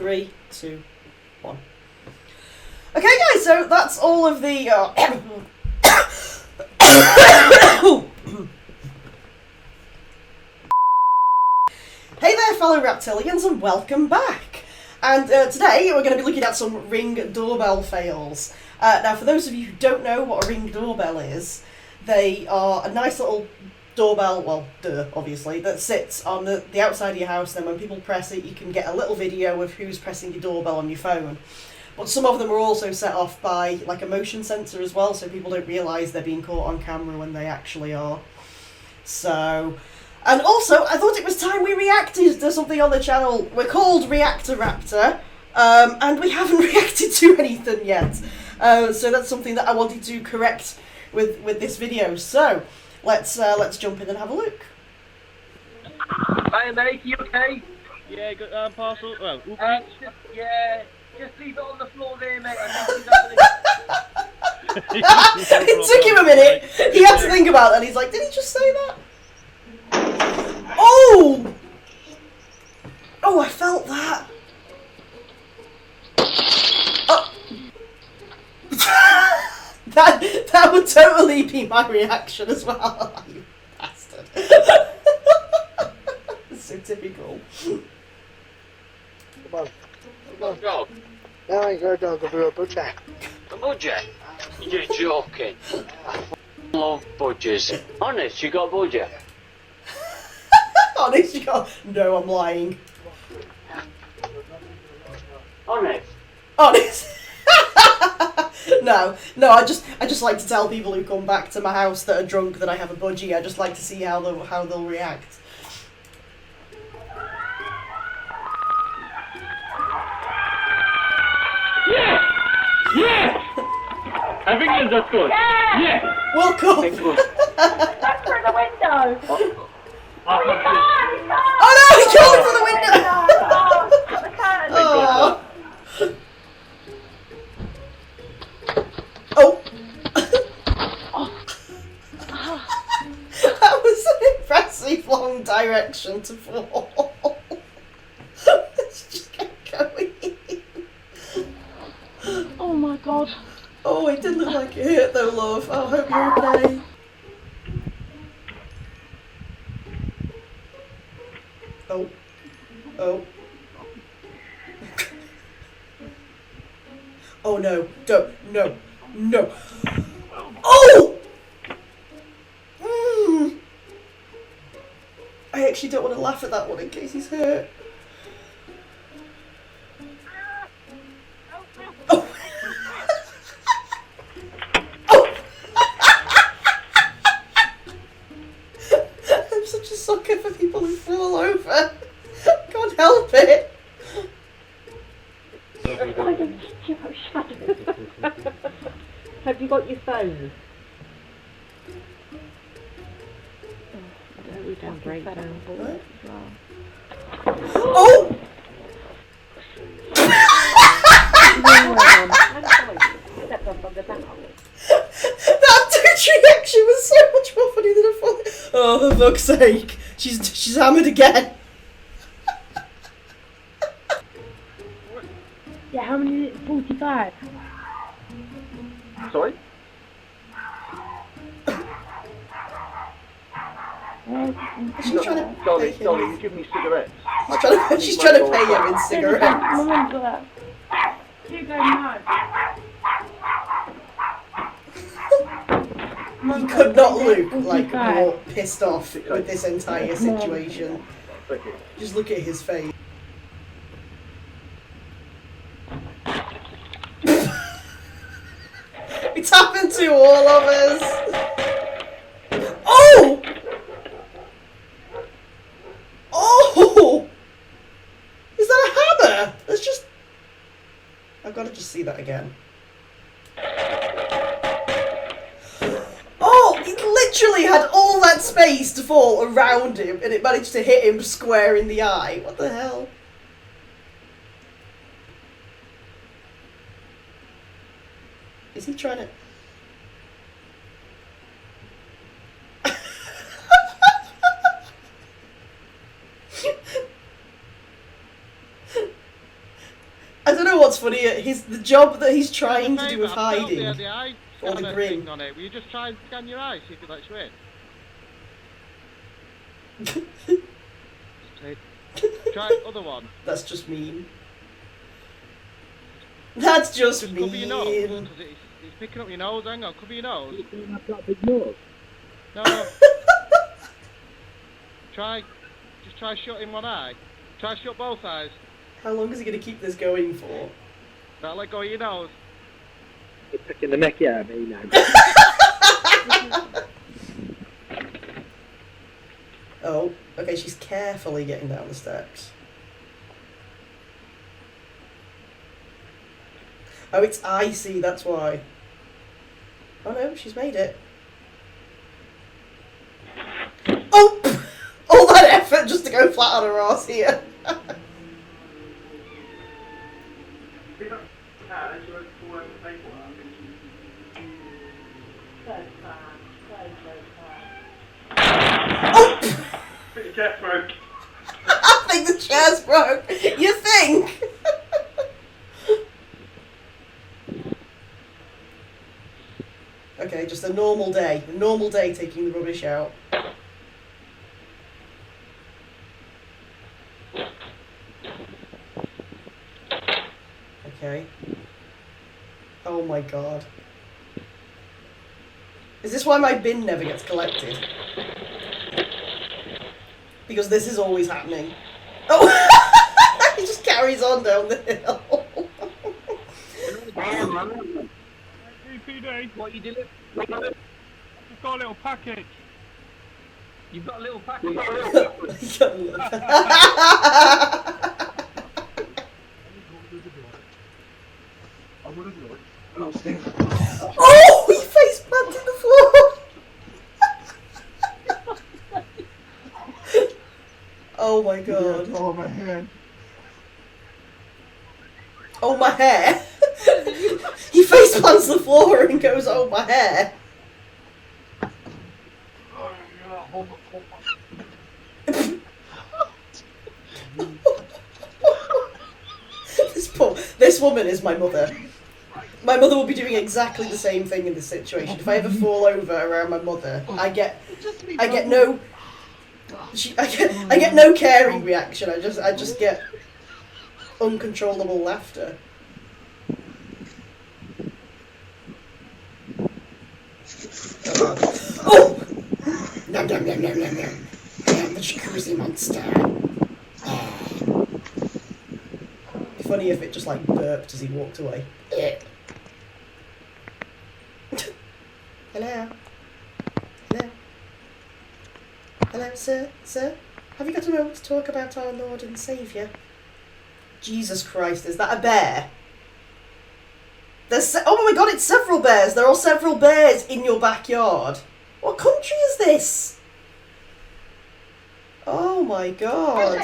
3, 2, 1. Okay, guys, so that's all of the... Hey there, fellow Reptilians, and welcome back! And today we're going to be looking at some Ring doorbell fails. Now, for those of you who don't know what a Ring doorbell is, they are a nice little doorbell, well, obviously, that sits on the outside of your house. Then when people press it, you can get a little video of who's pressing your doorbell on your phone. But some of them are also set off by like a motion sensor as well, so people don't realise they're being caught on camera when they actually are. So... And also, I thought it was time we reacted to something on the channel. We're called RaptrReacts, and we haven't reacted to anything yet. So that's something that I wanted to correct with this video. So let's jump in and have a look. Hi mate, you okay? Yeah, good parcel. Oh, Just leave it on the floor there, mate. It took him a minute. He had to think about that. He's like, did he just say that? Oh! Oh, I felt that. Oh. that would totally be my reaction as well. You bastard. It's so typical. Come on, dog. Now I go dog over a budgie. A budgie? You're joking. I love budgies. Honest, you got a budgie? Honest, you go. No, I'm lying. Honest? Honest. No. I just like to tell people who come back to my house that are drunk that I have a budgie. I just like to see how they'll react. yeah! I think that's good. Yeah! Welcome. That's through the window. Oh, you can't! Oh no, he killed him through the window! The curtain. Oh. Oh. That was an impressive long direction to fall. Let's just get going. Oh my god. Oh, it did look like it hurt though, love. I hope you're okay. Oh. Oh. Oh no. Don't. No. No. Oh! I actually don't want to laugh at that one in case he's hurt. Oh. Oh. I'm such a sucker for people who fall over. Can't help it. Have you got your phone? We don't break down bullets as well. Oh! That dude's reaction was so much more funny than I thought. Oh, for fuck's sake. She's hammered again. Yeah, how many is it? 45? Sorry? She's trying to Dolly, pay him. Dolly, you give me cigarettes. She's trying to pay him in cigarettes. Remember that. You go no. He could not look like more pissed off with this entire situation. Thank you. Just look at his face. It's happened to all of us. Oh! Oh! Is that a hammer? Let's just... I've got to just see that again. Oh! It literally had all that space to fall around him and it managed to hit him square in the eye. What the hell? Is he trying to... don't know what's funny. The job that he's trying to do with hiding, The eye or the scanner grin. thing on it. Will you just try and scan your eyes, see if it lets you in? Try other one. That's just mean. That's just Just cover your nose, mean. because it's picking up your nose. Hang on, cover your nose. I've got a big nose. No. Just try shutting one eye. Try shut both eyes. How long is he going to keep this going for? Now let go of your nose. You're picking the mickey out of me now. Oh, okay, she's carefully getting down the steps. Oh, it's icy, that's why. Oh no, she's made it. Oh! All that effort just to go flat on her arse here. Oh! I think the chair's broke. You think? Okay, just a normal day. A normal day taking the rubbish out. Okay. Oh my god. Is this why my bin never gets collected? Because this is always happening. Oh! He just carries on down the hill. PD, what you doing? I've got a little package. You've got a little package. Oh! He face planted the floor! Oh my god. Oh, my hand. Oh, my hair? He face plants the floor and goes, oh, my hair. This woman is my mother. My mother will be doing exactly the same thing in this situation. If I ever fall over around my mother, I get no caring reaction. I just get uncontrollable laughter. Oh! Nom nom nom nom nom nom. I am the jacuzzi monster. It'd be funny if it just like burped as he walked away. Hello? Hello? Hello, sir? Sir? Have you got a moment to talk about our Lord and Saviour? Jesus Christ, is that a bear? Oh my god, it's several bears! There are several bears in your backyard. What country is this? Oh my god.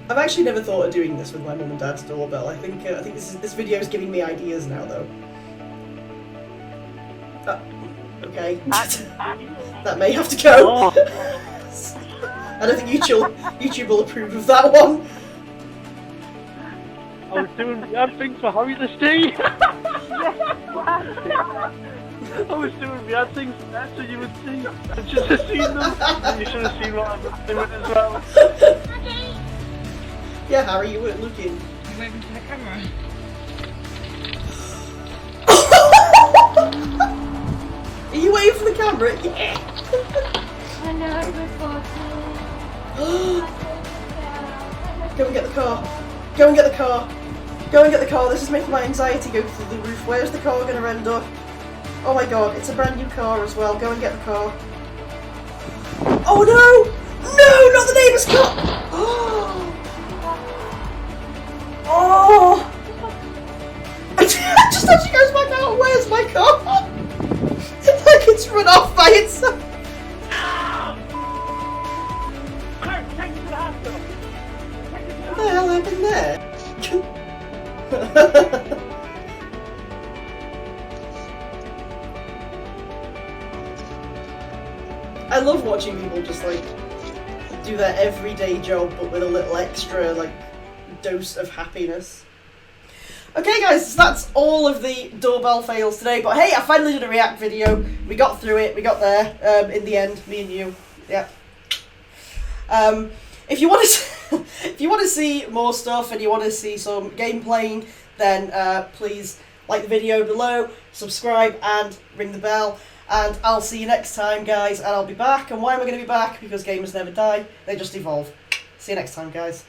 I've actually never thought of doing this with my mum and dad's doorbell. I think this video is giving me ideas now, though. Okay. That may have to go. I don't think YouTube will approve of that one. I was doing bad things for Harry to see. I was doing bad things so you would see. I should have seen them. And you should have seen what I was doing as well. Yeah, Harry, you weren't looking. I'm waving to the camera. Are you waiting for the camera? Yeah. I know, before Go and get the car. Go and get the car. Go and get the car. This is making my anxiety go through the roof. Where's the car going to end up? Oh my god, it's a brand new car as well. Go and get the car. Oh no! No, not the neighbour's car! Oh! Just as she goes back out, where's my car? Like it's run off by itself. What the hell happened there? I love watching people just like do their everyday job but with a little extra like dose of happiness. Okay guys, that's all of the doorbell fails today, but hey, I finally did a react video. We got through it, we got there in the end, me and you. Yep. If you want to if you want to see more stuff and you want to see some gameplay, then please like the video below, subscribe and ring the bell, and I'll see you next time guys, and I'll be back. And why am I going to be back? Because gamers never die, they just evolve. See you next time guys.